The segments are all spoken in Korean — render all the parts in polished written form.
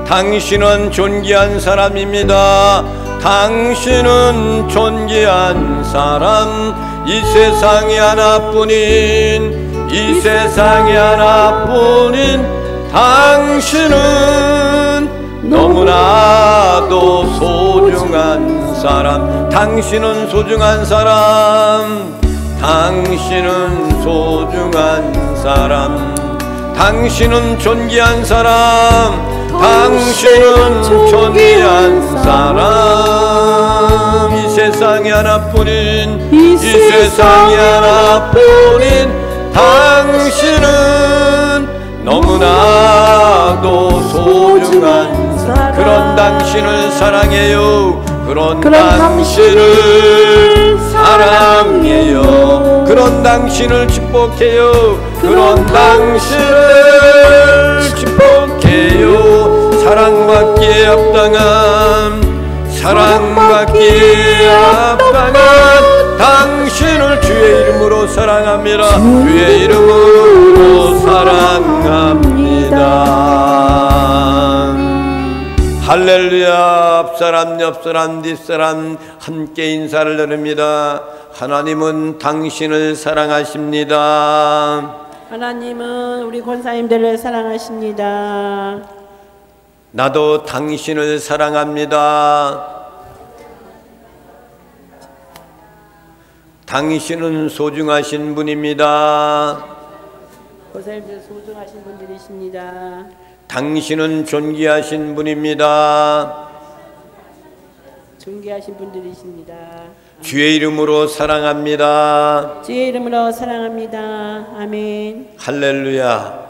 당신은 존귀한 사람입니다. 당신은 존귀한 사람. 이 세상에 하나뿐인, 이 세상에 하나뿐인 당신은 너무나도 소중한 사람. 당신은 소중한 사람. 당신은 소중한 사람. 당신은 존귀한 사람. 당신은 존귀한 사람. 이 세상에 하나뿐인, 이 세상에 하나뿐인 당신은 너무나도 소중한 사람. 그런 당신을 사랑해요. 그런 당신을 사랑해요. 그런 당신을 축복해요. 그런 당신을 축복해요. 사랑받기에 합당한, 사랑받기에 합당한 당신을 주의 이름으로 사랑합니다. 주의 이름으로 사랑합니다. 할렐루야. 앞사람 옆사람 뒷사람 함께 인사를 드립니다. 하나님은 당신을 사랑하십니다. 하나님은 우리 권사님들을 사랑하십니다. 나도 당신을 사랑합니다. 당신은 소중하신 분입니다. 권사님들 소중하신 분들이십니다. 당신은 존귀하신 분입니다. 존귀하신 분들이십니다. 주의 이름으로 사랑합니다. 주의 이름으로 사랑합니다. 아멘. 할렐루야.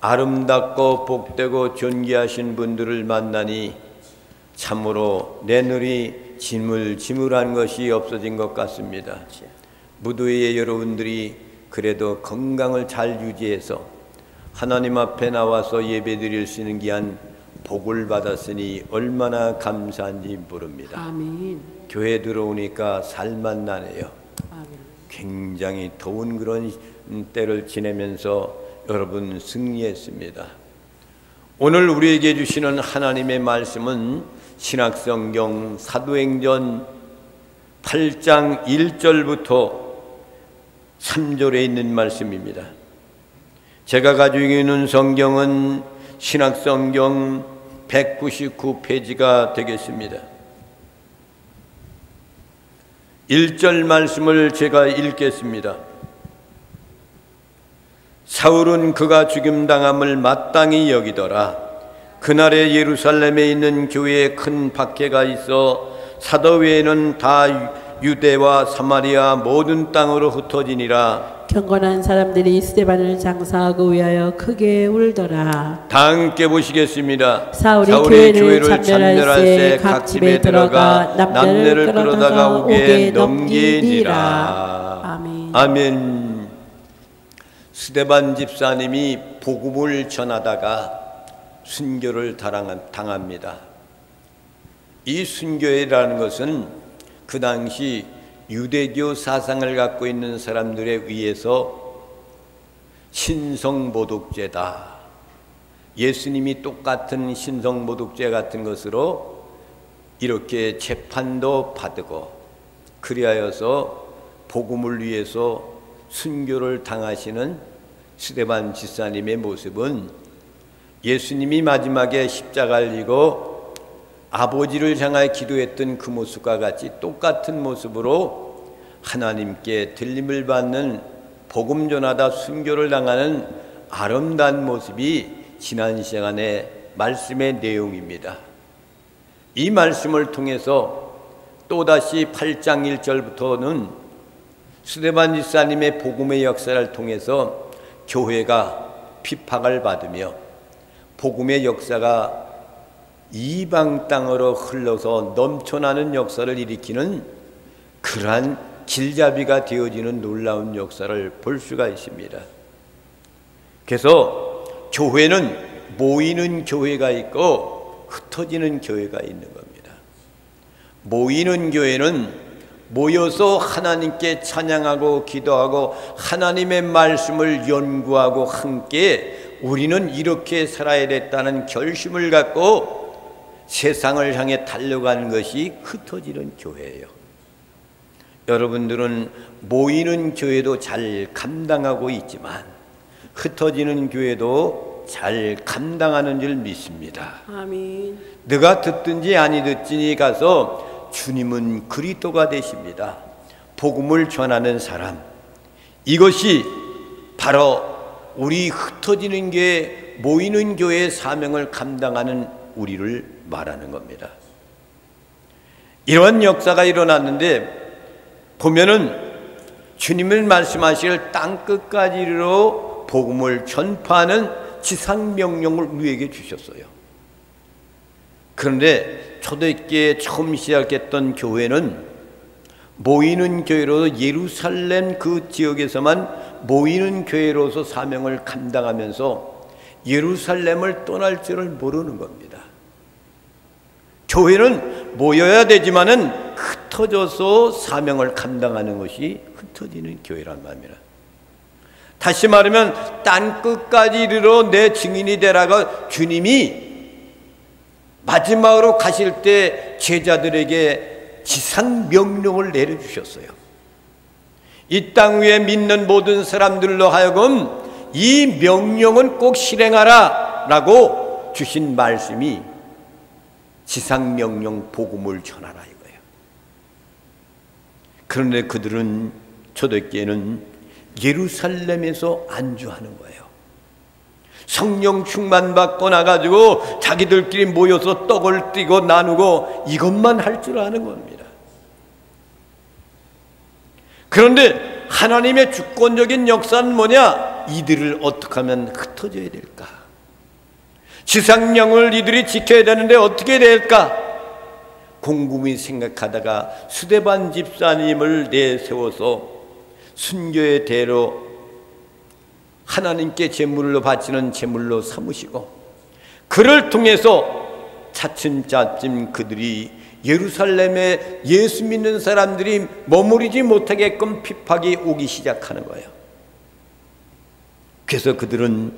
아름답고 복되고 존귀하신 분들을 만나니 참으로 내 눈이 지물지물한 것이 없어진 것 같습니다. 무도회에 여러분들이 그래도 건강을 잘 유지해서 하나님 앞에 나와서 예배드릴 수 있는 귀한 복을 받았으니 얼마나 감사한지 모릅니다. 아멘. 교회 들어오니까 살만 나네요. 아멘. 굉장히 더운 그런 때를 지내면서 여러분 승리했습니다. 오늘 우리에게 주시는 하나님의 말씀은 신약성경 사도행전 8장 1절부터 3절에 있는 말씀입니다. 제가 가지고 있는 성경은 신약성경 199페이지가 되겠습니다. 1절 말씀을 제가 읽겠습니다. 사울은 그가 죽임당함을 마땅히 여기더라. 그날에 예루살렘에 있는 교회에 큰 박해가 있어 사도 외에는 다 유대와 사마리아 모든 땅으로 흩어지니라. 경건한 사람들이 스데반을 장사하고 위하여 크게 울더라. 다 함께 보시겠습니다. 사울이 교회를 참멸할 새 각 집에 들어가 남녀를 끌어다가 옥에 넘기니라. 아멘. 아멘. 스데반 집사님이 복음을 전하다가 순교를 당합니다. 이 순교회라는 것은 그 당시 유대교 사상을 갖고 있는 사람들에 의해서 신성모독죄다. 예수님이 똑같은 신성모독죄 같은 것으로 이렇게 재판도 받고 그리하여서 복음을 위해서 순교를 당하시는 스데반 집사님의 모습은 예수님이 마지막에 십자가를 지고 아버지를 향하여 기도했던 그 모습과 같이 똑같은 모습으로 하나님께 들림을 받는 복음 전하다 순교를 당하는 아름다운 모습이 지난 시간에 말씀의 내용입니다. 이 말씀을 통해서 또다시 8장 1절부터는 스데반 집사님의 복음의 역사를 통해서 교회가 핍박을 받으며 복음의 역사가 이방 땅으로 흘러서 넘쳐나는 역사를 일으키는 그러한 길잡이가 되어지는 놀라운 역사를 볼 수가 있습니다. 그래서 교회는 모이는 교회가 있고 흩어지는 교회가 있는 겁니다. 모이는 교회는 모여서 하나님께 찬양하고 기도하고 하나님의 말씀을 연구하고 함께 우리는 이렇게 살아야 됐다는 결심을 갖고 세상을 향해 달려가는 것이 흩어지는 교회예요. 여러분들은 모이는 교회도 잘 감당하고 있지만 흩어지는 교회도 잘 감당하는 줄 믿습니다. 아멘. 너가 듣든지 아니 듣든지 가서 주님은 그리스도가 되십니다. 복음을 전하는 사람, 이것이 바로 우리 흩어지는 교회, 모이는 교회의 사명을 감당하는 우리를 말하는 겁니다. 이러한 역사가 일어났는데 보면은 주님을 말씀하실 땅끝까지 이르러 복음을 전파하는 지상명령을 우리에게 주셨어요. 그런데 초대교회 처음 시작했던 교회는 모이는 교회로 예루살렘 그 지역에서만 모이는 교회로서 사명을 감당하면서 예루살렘을 떠날 줄을 모르는 겁니다. 교회는 모여야 되지만은 흩어져서 사명을 감당하는 것이 흩어지는 교회란 말입니다. 다시 말하면 땅끝까지 이르러 내 증인이 되라가 주님이 마지막으로 가실 때 제자들에게 지상 명령을 내려주셨어요. 이 땅 위에 믿는 모든 사람들로 하여금 이 명령은 꼭 실행하라 라고 주신 말씀이 지상 명령 복음을 전하라 이거예요. 그런데 그들은 초대교회는 예루살렘에서 안주하는 거예요. 성령 충만 받고 나가지고 자기들끼리 모여서 떡을 띄고 나누고 이것만 할 줄 아는 겁니다. 그런데 하나님의 주권적인 역사는 뭐냐? 이들을 어떻게 하면 흩어져야 될까? 지상령을 이들이 지켜야 되는데 어떻게 될까? 곰곰이 생각하다가 스데반 집사님을 내세워서 순교의 대로 하나님께 제물로 바치는 제물로 삼으시고 그를 통해서 차츰차츰 그들이 예루살렘에 예수 믿는 사람들이 머무르지 못하게끔 핍박이 오기 시작하는 거예요. 그래서 그들은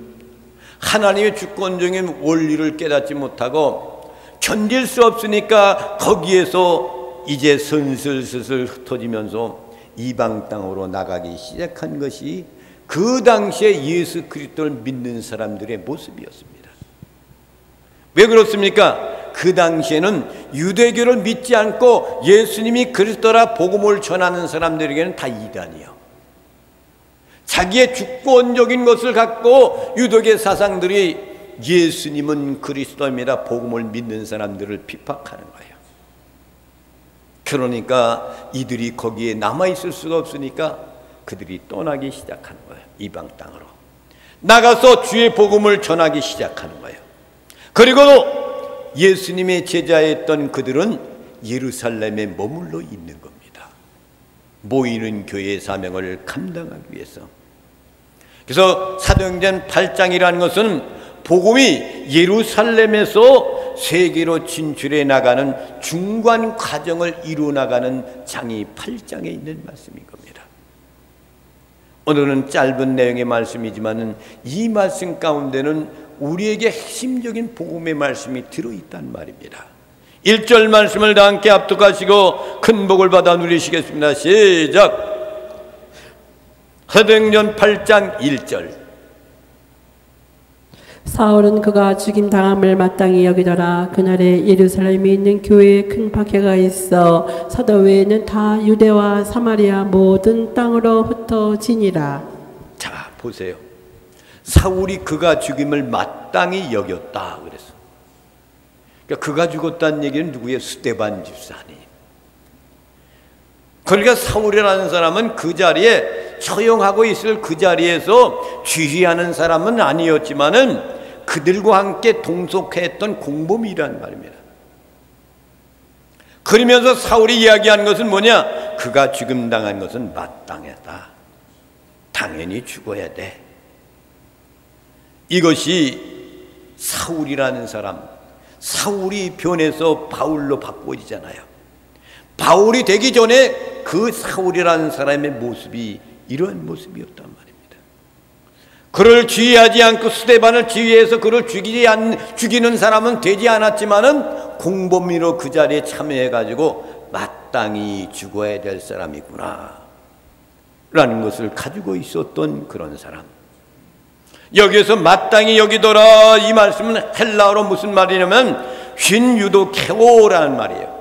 하나님의 주권적인 원리를 깨닫지 못하고 견딜 수 없으니까 거기에서 이제 슬슬 흩어지면서 이방 땅으로 나가기 시작한 것이 그 당시에 예수 그리스도를 믿는 사람들의 모습이었습니다. 왜 그렇습니까? 그 당시에는 유대교를 믿지 않고 예수님이 그리스도라 복음을 전하는 사람들에게는 다 이단이요. 자기의 주권적인 것을 갖고 유대교 사상들이 예수님은 그리스도입니다 복음을 믿는 사람들을 핍박하는 거예요. 그러니까 이들이 거기에 남아있을 수가 없으니까 그들이 떠나기 시작하는 거예요. 이방 땅으로 나가서 주의 복음을 전하기 시작하는 거예요. 그리고 예수님의 제자였던 그들은 예루살렘에 머물러 있는 겁니다. 모이는 교회의 사명을 감당하기 위해서. 그래서 사도행전 8장이라는 것은 복음이 예루살렘에서 세계로 진출해 나가는 중간 과정을 이루어 나가는 장이 8장에 있는 말씀인 겁니다. 오늘은 짧은 내용의 말씀이지만 이 말씀 가운데는 우리에게 핵심적인 복음의 말씀이 들어있단 말입니다. 1절 말씀을 다 함께 합독하시고 큰 복을 받아 누리시겠습니다. 시작. 사도행전 8장 1절. 사울은 그가 죽임당함을 마땅히 여기더라. 그날에 예루살렘에 있는 교회에 큰 박해가 있어 사도 외에는 다 유대와 사마리아 모든 땅으로 흩어지니라. 자 보세요. 사울이 그가 죽임을 마땅히 여겼다 그랬어. 그러니까 그가 죽었다는 얘기는 누구예요? 스데반 집사님. 그러니까 사울이라는 사람은 그 자리에 처형하고 있을 그 자리에서 지휘하는 사람은 아니었지만은 그들과 함께 동속했던 공범이란 말입니다. 그러면서 사울이 이야기하는 것은 뭐냐? 그가 죽임당한 것은 마땅하다. 당연히 죽어야 돼. 이것이 사울이라는 사람, 사울이 변해서 바울로 바꿔지잖아요. 바울이 되기 전에 그 사울이라는 사람의 모습이 이러한 모습이었단 말입니다. 그를 지휘하지 않고 스데반을 지휘해서 그를 죽이는 사람은 되지 않았지만은 공범위로 그 자리에 참여해가지고 마땅히 죽어야 될 사람이구나 라는 것을 가지고 있었던 그런 사람. 여기에서 마땅히 여기더라 이 말씀은 헬라어로 무슨 말이냐면 휜유도케오라는 말이에요.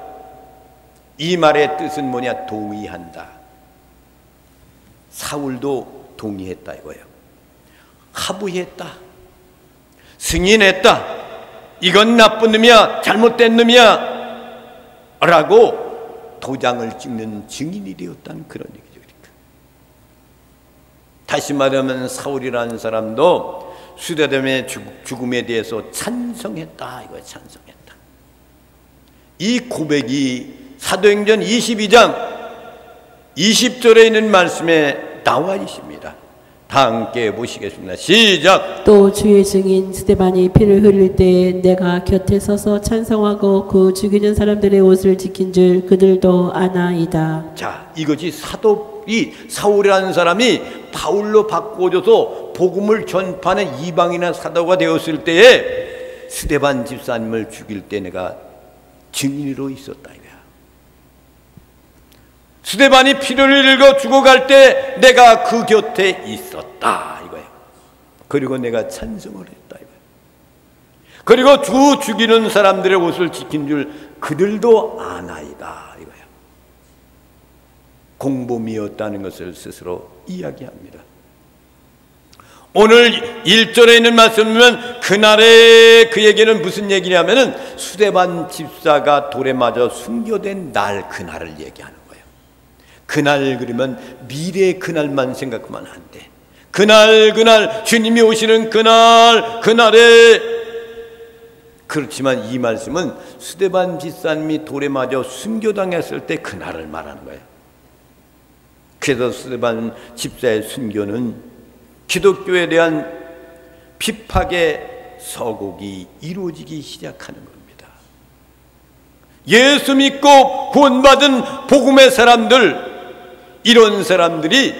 이 말의 뜻은 뭐냐? 동의한다. 사울도 동의했다 이거예요. 합의했다. 승인했다. 이건 나쁜 놈이야, 잘못된 놈이야 라고 도장을 찍는 증인이 되었다는 그런 얘기죠. 그러니까. 다시 말하면 사울이라는 사람도 스데반의 죽음에 대해서 찬성했다 이거예요. 찬성했다. 이 고백이 사도행전 22장 20절에 있는 말씀에 나와 있습니다. 다 함께 보시겠습니다. 시작. 또 주의 증인 스데반이 피를 흘릴 때 내가 곁에 서서 찬성하고 그 죽이는 사람들의 옷을 지킨 줄 그들도 아나이다. 자, 이것이 사울이라는 사람이 바울로 바꿔줘서 복음을 전파하는 이방인의 사도가 되었을 때에 스데반 집사님을 죽일 때 내가 증인으로 있었다 이거야. 스데반이 피를 흘리고 죽어갈 때 내가 그 곁에 있었다 이거예요. 그리고 내가 찬성을 했다 이거예요. 그리고 주 죽이는 사람들의 옷을 지킨 줄 그들도 아나이다 이거예요. 공범이었다는 것을 스스로 이야기합니다. 오늘 1절에 있는 말씀은 그날의 그에게는 무슨 얘기냐면은 스데반 집사가 돌에 맞아 순교된 날 그날을 얘기하는 거예요. 그날 그러면 미래의 그날만 생각하면 안 돼. 그날 주님이 오시는 그날에. 그렇지만 이 말씀은 스데반 집사님이 돌에 맞아 순교당했을 때 그날을 말하는 거예요. 그래서 스데반 집사의 순교는 기독교에 대한 핍박의 서곡이 이루어지기 시작하는 겁니다. 예수 믿고 구원받은 복음의 사람들, 이런 사람들이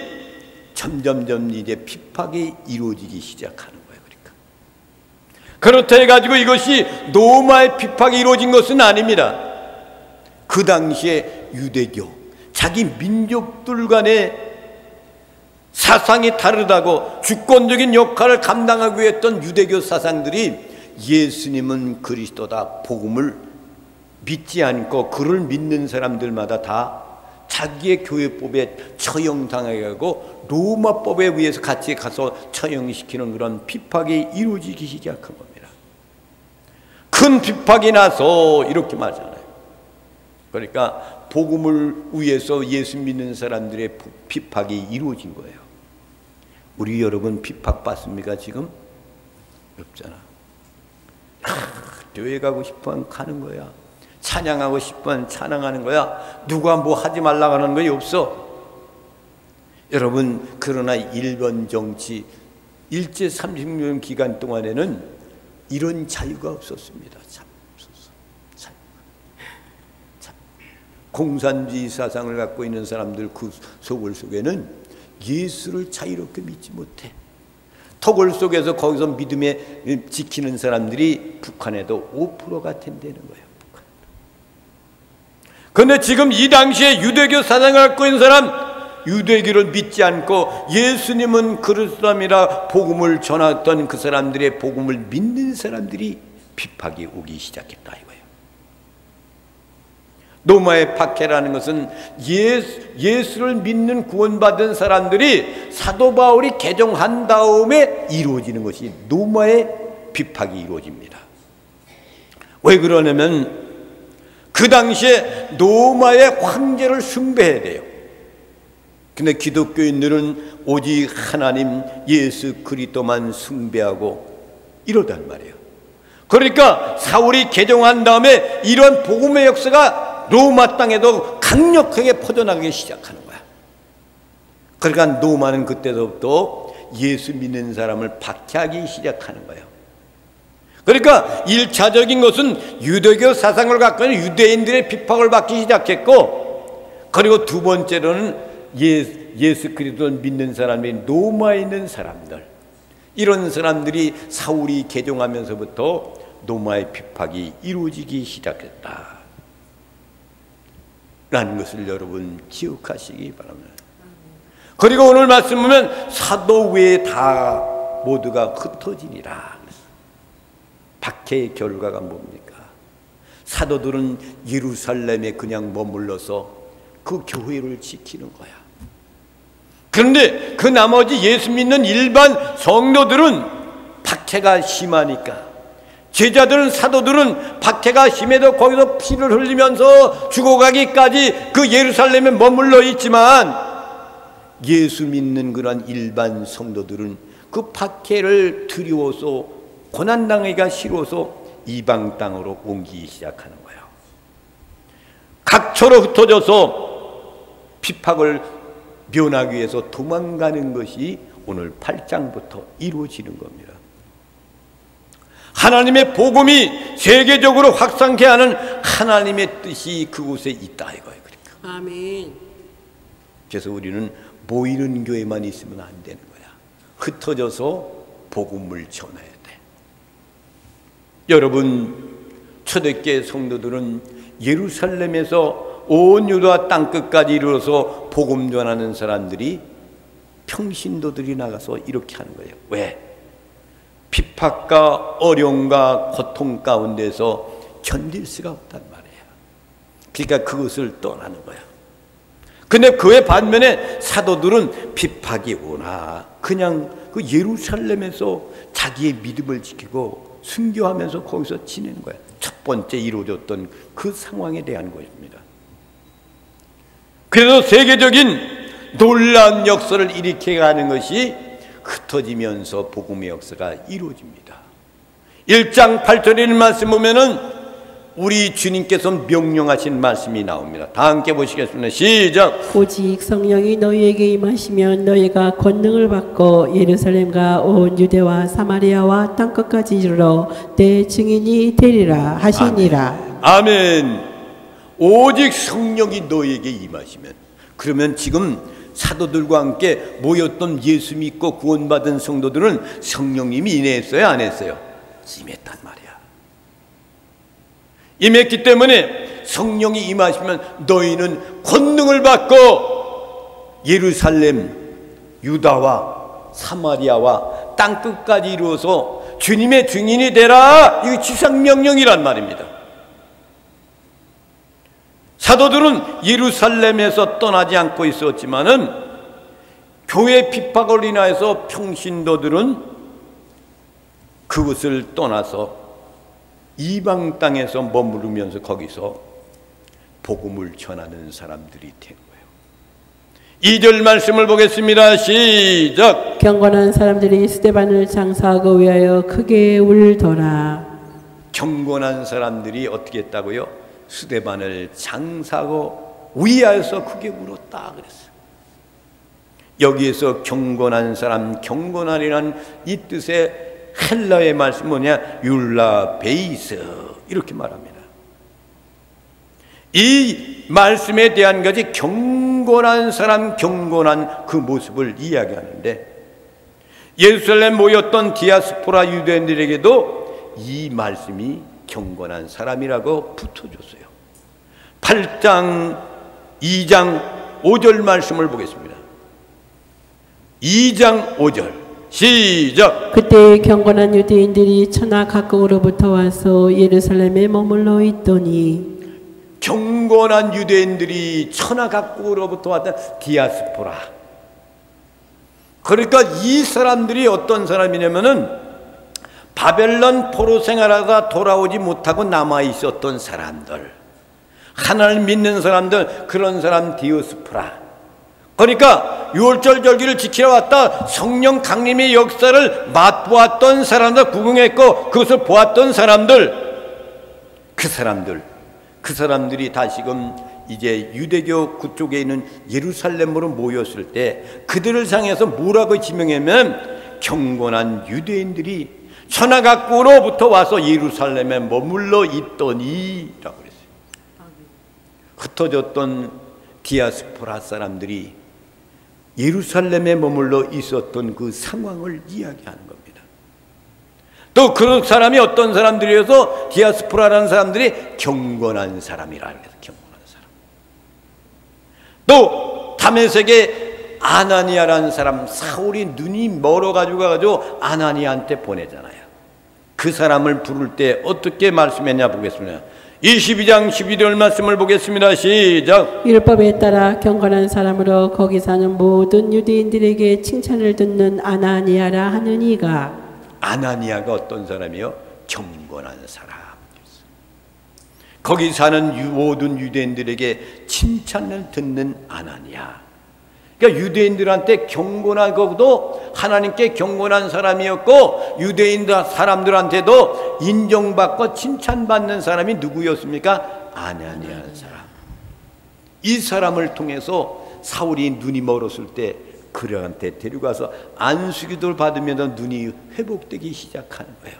점점점 이제 핍박이 이루어지기 시작하는 거예요. 그렇다 해가지고 이것이 로마의 핍박이 이루어진 것은 아닙니다. 그 당시에 유대교, 자기 민족들 간의 사상이 다르다고 주권적인 역할을 감당하고 했던 유대교 사상들이 예수님은 그리스도다 복음을 믿지 않고 그를 믿는 사람들마다 다 자기의 교회법에 처형당하게 하고 로마법에 의해서 같이 가서 처형시키는 그런 핍박이 이루어지기 시작한 겁니다. 큰 핍박이 나서 이렇게 말하잖아요. 그러니까 복음을 위해서 예수 믿는 사람들의 핍박이 이루어진 거예요. 우리 여러분 핍박받습니까 지금? 없잖아. 교회 가고 싶으면 가는 거야. 찬양하고 싶으면 찬양하는 거야. 누가 뭐 하지 말라고 하는 거 없어. 여러분, 그러나 일본 정치 일제 30년 기간 동안에는 이런 자유가 없었습니다. 참 없었어. 참. 공산주의 사상을 갖고 있는 사람들 그 소굴 속에는 예수를 자유롭게 믿지 못해. 토굴 속에서 거기서 믿음에 지키는 사람들이 북한에도 5%가 된다는 거예요. 그런데 지금 이 당시에 유대교 사상을 갖고 있는 사람, 유대교를 믿지 않고 예수님은 그리스도라 복음을 전했던 그 사람들의 복음을 믿는 사람들이 핍박이 오기 시작했다 이거예요. 로마의 박해라는 것은 예수를 믿는 구원받은 사람들이 사도 바울이 개종한 다음에 이루어지는 것이 로마의 핍박이 이루어집니다. 왜 그러냐면 그 당시에 로마의 황제를 숭배해야 돼요. 근데 기독교인들은 오직 하나님 예수 그리스도만 숭배하고 이러단 말이에요. 그러니까 사울이 개종한 다음에 이런 복음의 역사가 로마 땅에도 강력하게 퍼져나가기 시작하는 거야. 그러니까 로마는 그때부터 예수 믿는 사람을 박해하기 시작하는 거예요. 그러니까 1차적인 것은 유대교 사상을 갖고 있는 유대인들의 핍박을 받기 시작했고, 그리고 두 번째로는 예수 그리스도를 믿는 사람이 로마에 있는 사람들, 이런 사람들이 사울이 개종하면서부터 로마의 핍박이 이루어지기 시작했다 라는 것을 여러분 기억하시기 바랍니다. 그리고 오늘 말씀 보면 사도 외에 다 모두가 흩어지니라. 박해의 결과가 뭡니까? 사도들은 예루살렘에 그냥 머물러서 그 교회를 지키는 거야. 그런데 그 나머지 예수 믿는 일반 성도들은 박해가 심하니까, 제자들은, 사도들은 박해가 심해도 거기서 피를 흘리면서 죽어가기까지 그 예루살렘에 머물러 있지만, 예수 믿는 그런 일반 성도들은 그 박해를 두려워서, 고난당하기가 싫어서 이방 땅으로 옮기기 시작하는 거예요. 각처로 흩어져서 핍박을 면하기 위해서 도망가는 것이 오늘 8장부터 이루어지는 겁니다. 하나님의 복음이 세계적으로 확산케 하는 하나님의 뜻이 그곳에 있다 이거예요. 그러니까. 아멘. 그래서 우리는 모이는 교회만 있으면 안 되는 거야. 흩어져서 복음을 전해야 돼. 여러분, 초대교회 성도들은 예루살렘에서 온 유다 땅끝까지 이르러서 복음 전하는 사람들이, 평신도들이 나가서 이렇게 하는 거예요. 왜? 핍박과 어려움과 고통 가운데서 견딜 수가 없단 말이에요. 그러니까 그것을 떠나는 거야. 근데 그의 반면에 사도들은 핍박이 오나 그냥 그 예루살렘에서 자기의 믿음을 지키고 순교하면서 거기서 지내는 거야. 첫 번째 이루어졌던 그 상황에 대한 것입니다. 그래서 세계적인 놀라운 역사를 일으켜가는 것이 흩어지면서 복음의 역사가 이루어집니다. 1장 8절에 있는 말씀 보면은 우리 주님께서 명령하신 말씀이 나옵니다. 다 함께 보시겠습니다. 시작. 오직 성령이 너희에게 임하시면 너희가 권능을 받고 예루살렘과 온 유대와 사마리아와 땅끝까지 이르러 내 증인이 되리라 하시니라. 아멘. 오직 성령이 너희에게 임하시면, 그러면 지금 사도들과 함께 모였던 예수 믿고 구원받은 성도들은 성령님이 임했어요, 안 했어요? 임했단 말이야. 임했기 때문에 성령이 임하시면 너희는 권능을 받고 예루살렘, 유다와 사마리아와 땅끝까지 이루어서 주님의 증인이 되라. 이게 지상명령이란 말입니다. 사도들은 예루살렘에서 떠나지 않고 있었지만은 교회 핍박을 인하여서 평신도들은 그것을 떠나서 이방 땅에서 머무르면서 거기서 복음을 전하는 사람들이 된 거예요. 2절 말씀을 보겠습니다. 시작. 경건한 사람들이 스데반을 장사하고 위하여 크게 울더라. 경건한 사람들이 어떻게 했다고요? 스데반을 장사하고 위하여서 크게 울었다 그랬어요. 여기에서 경건한 사람, 경건하리란 이 뜻의 헬라의 말씀 뭐냐? 율라베이스 이렇게 말합니다. 이 말씀에 대한 것이 경건한 사람, 경건한 그 모습을 이야기하는데, 예루살렘 모였던 디아스포라 유대인들에게도 이 말씀이 경건한 사람이라고 붙어줬어요. 8장 2장 5절 말씀을 보겠습니다. 2장 5절 시작. 그때 경건한 유대인들이 천하 각국으로부터 와서 예루살렘에 머물러 있더니, 경건한 유대인들이 천하 각국으로부터 왔던 디아스포라. 그러니까 이 사람들이 어떤 사람이냐면은 바벨론 포로 생활하다 돌아오지 못하고 남아 있었던 사람들, 하나님 믿는 사람들, 그런 사람 디아스포라. 그러니까 유월절 절기를 지키러 왔다 성령 강림의 역사를 맛보았던 사람들, 구경했고 그것을 보았던 사람들, 그 사람들이 다시금 이제 유대교 그쪽에 있는 예루살렘으로 모였을 때 그들을 향해서 뭐라고 지명하면 경건한 유대인들이 천하각국으로부터 와서 예루살렘에 머물러 있더니 라고 그랬어요. 흩어졌던 디아스포라 사람들이 예루살렘에 머물러 있었던 그 상황을 이야기하는 겁니다. 또 그 사람이 어떤 사람들이어서 디아스포라라는 사람들이 경건한 사람이라 그래서 경건한 사람. 또 다메섹의 아나니아라는 사람, 사울이 눈이 멀어가지고 아나니아한테 보내잖아요. 그 사람을 부를 때 어떻게 말씀했냐 보겠습니다. 22장 11절 말씀을 보겠습니다. 시작. 율법에 따라 경건한 사람으로 거기 사는 모든 유대인들에게 칭찬을 듣는 아나니아라 하는 이가. 아나니아가 어떤 사람이요? 경건한 사람. 거기 사는 모든 유대인들에게 칭찬을 듣는 아나니아. 그러니까 유대인들한테 경건하고도 하나님께 경건한 사람이었고, 유대인 사람들한테도 인정받고 칭찬받는 사람이 누구였습니까? 아나니아라는 사람. 이 사람을 통해서 사울이 눈이 멀었을 때 그들한테 데려가서 안수기도를 받으면서 눈이 회복되기 시작하는 거예요.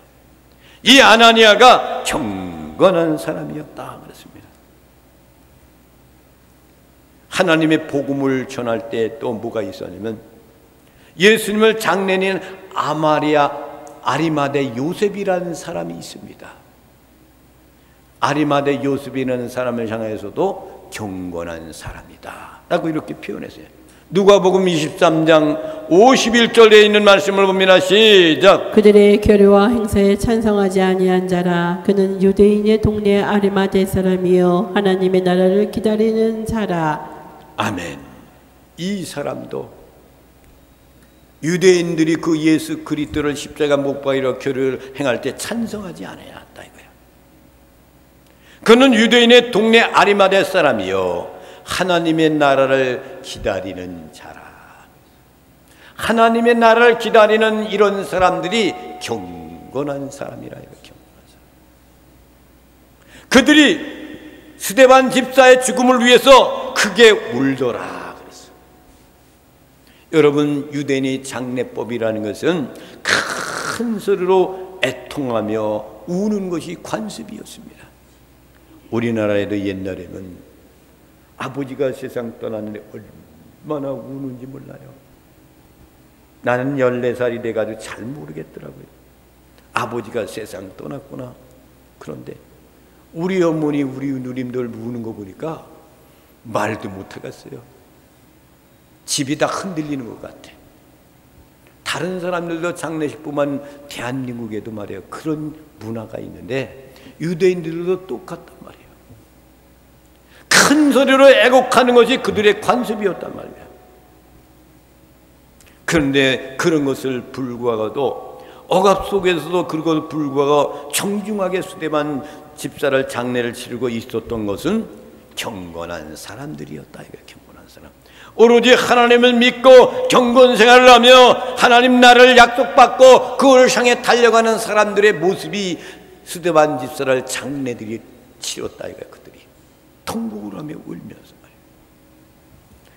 이 아나니아가 경건한 사람이었다 그랬습니다. 하나님의 복음을 전할 때 또 뭐가 있었냐면, 예수님을 장례는 아리마대 요셉이라는 사람이 있습니다. 아리마대 요셉이라는 사람을 향해서도 경건한 사람이다 라고 이렇게 표현했어요. 누가복음 23장 51절에 있는 말씀을 봅니다. 시작. 그들의 교류와 행사에 찬성하지 아니한 자라. 그는 유대인의 동네 아리마대 사람이요 하나님의 나라를 기다리는 자라. 아멘. 이 사람도 유대인들이 그 예수 그리스도를 십자가 못 박이로 교류를 행할 때 찬성하지 않았다 이거야. 그는 유대인의 동네 아리마대 사람이요 하나님의 나라를 기다리는 자라. 하나님의 나라를 기다리는 이런 사람들이 경건한 사람이라 이거. 경건한 사람. 그들이 스데반 집사의 죽음을 위해서 크게 울더라 그랬어. 여러분, 유대인의 장례법이라는 것은 큰 소리로 애통하며 우는 것이 관습이었습니다. 우리나라에도 옛날에는 아버지가 세상 떠났는데 얼마나 우는지 몰라요. 나는 14살이 돼가지고 잘 모르겠더라고요. 아버지가 세상 떠났구나. 그런데 우리 어머니, 우리 누님들 우는 거 보니까 말도 못하겠어요. 집이 다 흔들리는 것 같아. 다른 사람들도 장례식뿐만 대한민국에도 말이에요. 그런 문화가 있는데 유대인들도 똑같단 말이에요. 큰 소리로 애곡하는 것이 그들의 관습이었단 말이에요. 그런데 그런 것을 불구하고도 억압 속에서도 그것을 불구하고 정중하게 스데반 집사를 장례를 치르고 있었던 것은 경건한 사람들이었다. 이거 경건한 사람. 오로지 하나님을 믿고 경건 생활을 하며 하나님 나라를 약속받고 그걸 향해 달려가는 사람들의 모습이 스데반 집사를 장례들이 치렀다. 이거 그들이 통곡을 하며 울면서 말이에요.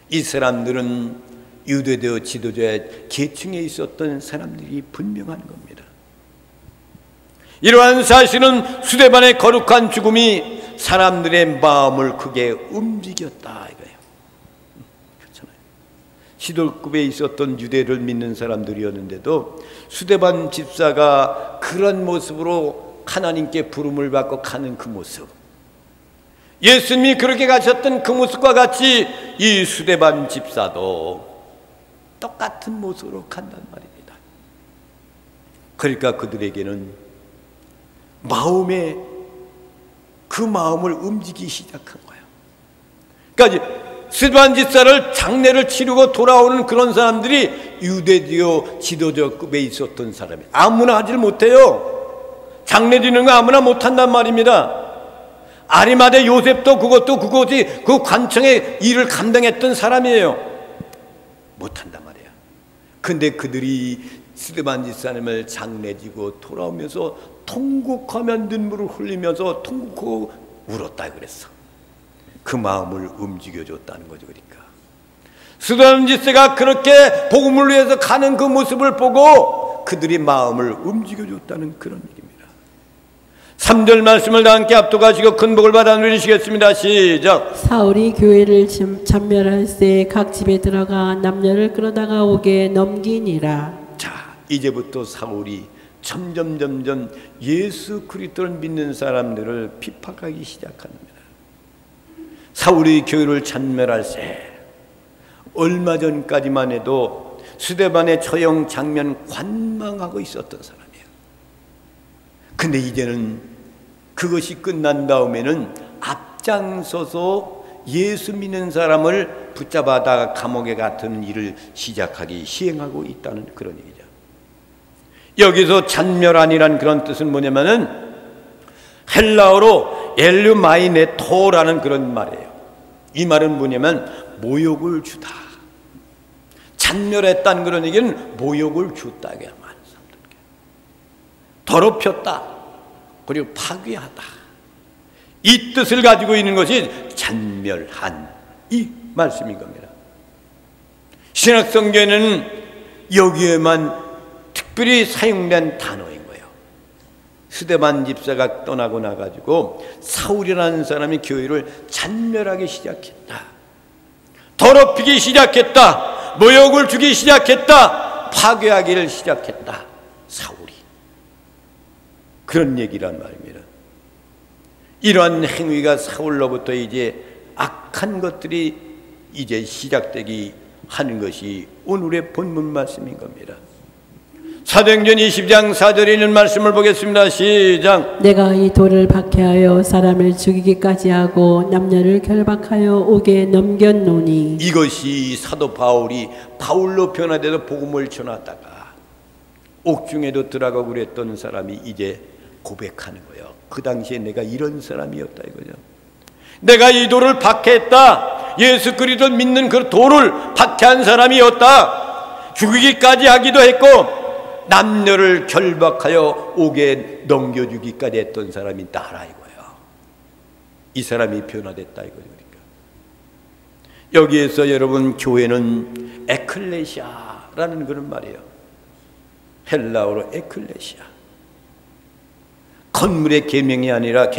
이 사람들은 유대교 지도자의 계층에 있었던 사람들이 분명한 겁니다. 이러한 사실은 스데반의 거룩한 죽음이 사람들의 마음을 크게 움직였다 이거예요. 그렇잖아요. 시돌급에 있었던 유대를 믿는 사람들이었는데도 스데반 집사가 그런 모습으로 하나님께 부름을 받고 가는 그 모습, 예수님이 그렇게 가셨던 그 모습과 같이 이 스데반 집사도 똑같은 모습으로 간단 말입니다. 그러니까 그들에게는 그 마음을 움직이기 시작한 거예요. 그러니까 스데반 집사를 장례를 치르고 돌아오는 그런 사람들이 유대교 지도자급에 있었던 사람이 아무나 하질 못해요. 장례 지는 거 아무나 못한단 말입니다. 아리마대 요셉도 그것이 그 관청의 일을 감당했던 사람이에요. 못한단 말이에요. 근데 그들이 스데반 집사님을 장례지고 돌아오면서 통곡하며 눈물을 흘리면서 통곡하고 울었다 그랬어. 그 마음을 움직여줬다는 거죠. 그러니까 스데반 집사가 그렇게 복음을 위해서 가는 그 모습을 보고 그들이 마음을 움직여줬다는 그런 일입니다. 3절 말씀을 다 함께 압도하시고 큰 복을 받아 누리시겠습니다. 시작. 사울이 교회를 전멸할세 각 집에 들어가 남녀를 끌어다가 옥에 넘기니라. 자, 이제부터 사울이 점점 예수 그리스도를 믿는 사람들을 핍박하기 시작합니다. 사울이 교회를 찬멸할 때 얼마 전까지만 해도 스데반의 처형 장면 관망하고 있었던 사람이에요. 근데 이제는 그것이 끝난 다음에는 앞장서서 예수 믿는 사람을 붙잡아다가 감옥에 같은 일을 시행하고 있다는 그런 얘기죠. 여기서 찬멸한이란 그런 뜻은 뭐냐면은 헬라어로 엘류마이네토라는 그런 말이에요. 이 말은 뭐냐면 모욕을 주다. 찬멸했다는 그런 얘기는 모욕을 줬다. 많은 사람들에게 더럽혔다. 그리고 파괴하다. 이 뜻을 가지고 있는 것이 찬멸한 이 말씀인 겁니다. 신약성경에는 여기에만 특별히 사용된 단어인 거예요. 스데반 집사가 떠나고 나가지고 사울이라는 사람이 교회를 찬멸하기 시작했다. 더럽히기 시작했다. 모욕을 주기 시작했다. 파괴하기를 시작했다. 사울이. 그런 얘기란 말입니다. 이러한 행위가 사울로부터 이제 악한 것들이 이제 시작되기 하는 것이 오늘의 본문 말씀인 겁니다. 사도행전 20장 4절에 있는 말씀을 보겠습니다. 시작. 내가 이 돌을 박해하여 사람을 죽이기까지 하고 남녀를 결박하여 옥에 넘겼노니. 이것이 사도 바울이 바울로 변화돼서 복음을 전하다가 옥중에도 들어가고 그랬던 사람이 이제 고백하는 거예요. 그 당시에 내가 이런 사람이었다 이거죠. 내가 이 돌을 박해했다. 예수 그리스도 믿는 그 돌을 박해한 사람이었다. 죽이기까지 하기도 했고 남녀를 결박하여 옥에 넘겨주기까지 했던 사람이 나라 이거예요. 이 사람이 변화됐다 이거죠. 그러니까 여기에서 여러분 교회는 에클레시아라는 그런 말이에요. 헬라어로 에클레시아. 건물의 개념이 아니라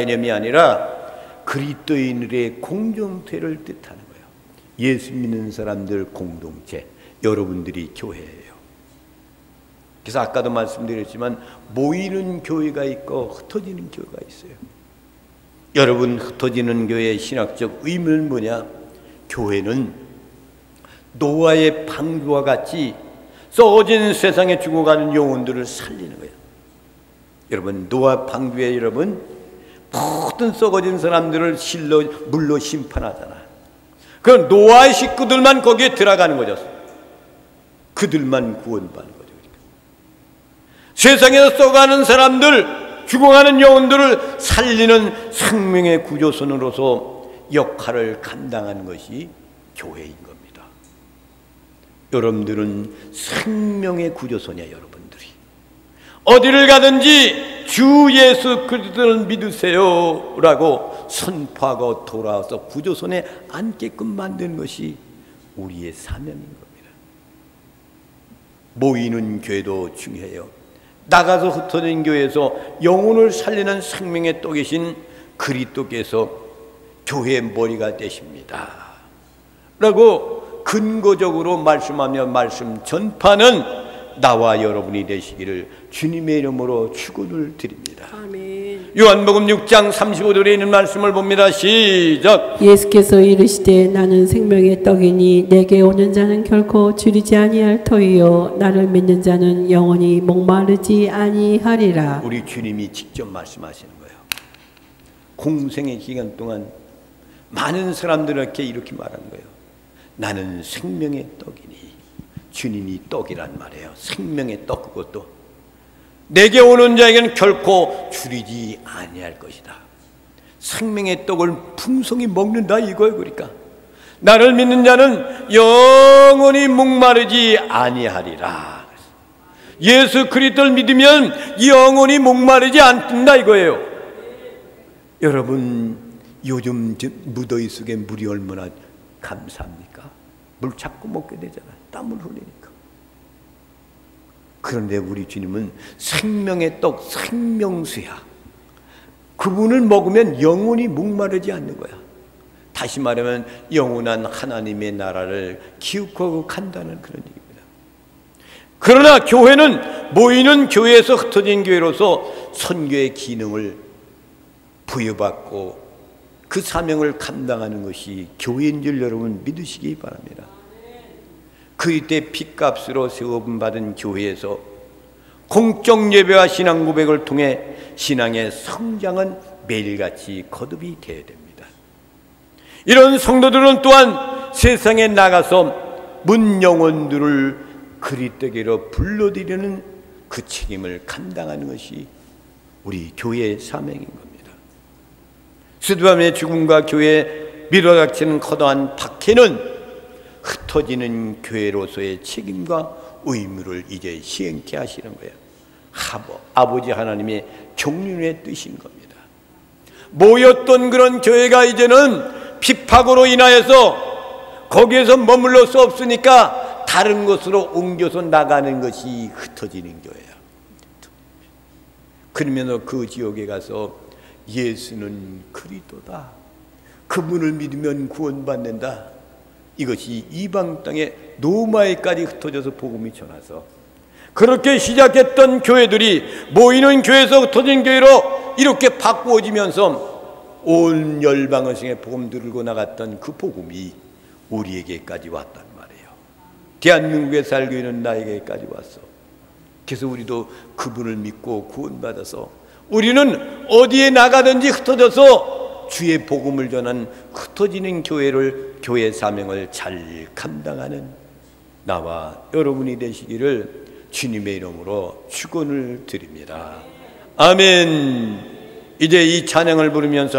그리스도인들의 공동체를 뜻하는 거예요. 예수 믿는 사람들 공동체, 여러분들이 교회예요. 그래서 아까도 말씀드렸지만 모이는 교회가 있고 흩어지는 교회가 있어요. 여러분 흩어지는 교회의 신학적 의미는 뭐냐? 교회는 노아의 방주와 같이 썩어진 세상에 죽어가는 영혼들을 살리는 거예요. 여러분 노아 방주에 여러분 모든 썩어진 사람들을 물로 심판하잖아. 그 노아의 식구들만 거기에 들어가는 거죠. 그들만 구원받는 거죠. 그러니까. 세상에서 썩어가는 사람들, 죽어가는 영혼들을 살리는 생명의 구조선으로서 역할을 감당하는 것이 교회인 겁니다. 여러분들은 생명의 구조선이야. 여러분들이 어디를 가든지 주 예수 그리스도를 믿으세요 라고 선포하고 돌아와서 구조선에 앉게끔 만드는 것이 우리의 사명인 겁니다. 모이는 교회도 중요해요. 나가서 흩어진 교회에서 영혼을 살리는 생명의 떡이신 그리스도께서 교회의 머리가 되십니다 라고 근거적으로 말씀하며 말씀 전파는 나와 여러분이 되시기를 주님의 이름으로 축원을 드립니다. 아멘. 요한복음 6장 35절에 있는 말씀을 봅니다. 시작. 예수께서 이르시되 나는 생명의 떡이니 내게 오는 자는 결코 줄이지 아니할 터이요 나를 믿는 자는 영원히 목마르지 아니하리라. 우리 주님이 직접 말씀하시는 거예요. 공생의 기간 동안 많은 사람들에게 이렇게 말하는 거예요. 나는 생명의 떡이니. 주님이 떡이란 말이에요. 생명의 떡. 그것도 내게 오는 자에게는 결코 줄이지 아니할 것이다. 생명의 떡을 풍성히 먹는다 이거예요. 그러니까 나를 믿는 자는 영원히 목마르지 아니하리라. 예수 그리스도를 믿으면 영원히 목마르지 않는다 이거예요. 여러분 요즘 무더위 속에 물이 얼마나 감사합니까? 물 자꾸 먹게 되잖아요. 땀을 흘리니까. 그런데 우리 주님은 생명의 떡, 생명수야. 그분을 먹으면 영원히 목마르지 않는 거야. 다시 말하면 영원한 하나님의 나라를 기억하고 간다는 그런 얘기입니다. 그러나 교회는 모이는 교회에서 흩어진 교회로서 선교의 기능을 부여받고 그 사명을 감당하는 것이 교회인 줄 여러분 믿으시기 바랍니다. 그때 핏값으로 세움받은 교회에서 공적 예배와 신앙 고백을 통해 신앙의 성장은 매일같이 거듭이 되어야 됩니다. 이런 성도들은 또한 세상에 나가서 문 영혼들을 그리스도께로 불러들이는 그 책임을 감당하는 것이 우리 교회의 사명인 겁니다. 스데반의 죽음과 교회에 밀어닥치는 커다란 박해는 흩어지는 교회로서의 책임과 의무를 이제 시행케 하시는 거예요. 아버지 하나님의 종륜의 뜻인 겁니다. 모였던 그런 교회가 이제는 핍박으로 인하여서 거기에서 머물러 수 없으니까 다른 곳으로 옮겨서 나가는 것이 흩어지는 교회예요. 그러면서 그 지역에 가서 예수는 그리스도다, 그분을 믿으면 구원받는다, 이것이 이방 땅에 노마에까지 흩어져서 복음이 전해서 그렇게 시작했던 교회들이 모이는 교회에서 흩어진 교회로 이렇게 바꾸어지면서 온 열방을 향해 복음 들고 나갔던 그 복음이 우리에게까지 왔단 말이에요. 대한민국에 살고 있는 나에게까지 왔어. 그래서 우리도 그분을 믿고 구원받아서 우리는 어디에 나가든지 흩어져서 주의 복음을 전한 흩어지는 교회 사명을 잘 감당하는 나와 여러분이 되시기를 주님의 이름으로 축원을 드립니다. 아멘. 이제 이 찬양을 부르면서